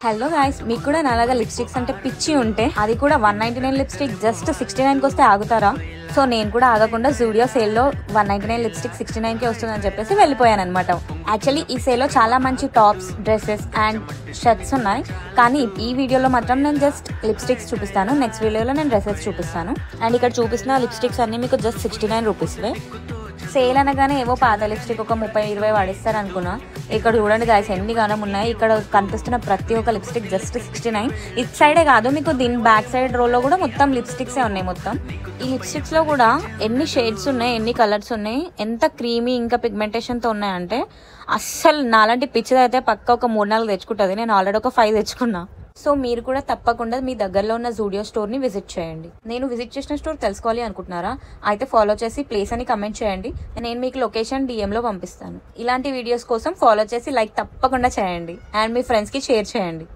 Hello guys, మీకు కూడా నాలాగా లిప్స్టిక్స్ అంటే పిచ్చి ఉంటే అది కూడా 199 లిప్స్టిక్ జస్ట్ 69కి వస్తే ఆగుతారా? సో నేను కూడా ఆగకుండా జూడియో సేల్లో 199 లిప్స్టిక్ 69కి వస్తుందని చెప్పేసి వెళ్ళిపోయాను అనమాట. యాక్చువల్లీ ఈ సేల్లో చాలా మంచి టాప్స్, డ్రెస్సెస్ అండ్ షర్ట్స్ ఉన్నాయి. కానీ ఈ వీడియోలో మాత్రం నేను జస్ట్ లిప్స్టిక్స్ చూపిస్తాను. నెక్స్ట్ వీడియోలో నేను డ్రెస్సెస్ చూపిస్తాను. అండ్ ఇక్కడ చూపిస్తున్న లిప్స్టిక్స్ అన్ని మీకు జస్ట్ 69 రూపీస్వే. సేల్ అనగానే ఏవో పాత లిప్స్టిక్ ఒక 30-20 వాడిస్తారు అనుకున్నా. ఇక్కడ చూడండి గాయస్, ఎన్ని గానం ఉన్నాయి. ఇక్కడ కనిపిస్తున్న ప్రతి ఒక్క లిప్స్టిక్ జస్ట్ 69. ఇటు సైడే కాదు, మీకు దీని బ్యాక్ సైడ్ రోలో కూడా మొత్తం లిప్స్టిక్సే ఉన్నాయి. మొత్తం ఈ లిప్స్టిక్స్లో కూడా ఎన్ని షేడ్స్ ఉన్నాయి, ఎన్ని కలర్స్ ఉన్నాయి, ఎంత క్రీమీ ఇంకా పిగ్మెంటేషన్తో ఉన్నాయంటే అస్సలు నాలాంటి పిచ్చిదైతే పక్క ఒక 3-4 తెచ్చుకుంటుంది. నేను ఆల్రెడీ ఒక 5 తెచ్చుకున్నా. సో మీరు కూడా తప్పకుండా మీ దగ్గరలో ఉన్న జూడియో స్టోర్ని విజిట్ చేయండి. నేను విజిట్ చేసిన స్టోర్ తెలుసుకోవాలి అనుకుంటున్నారా? అయితే ఫాలో చేసి ప్లేస్ అని కమెంట్ చేయండి. నేను మీకు లొకేషన్ DMలో పంపిస్తాను. ఇలాంటి వీడియోస్ కోసం ఫాలో చేసి లైక్ తప్పకుండా చేయండి అండ్ మీ ఫ్రెండ్స్కి షేర్ చేయండి.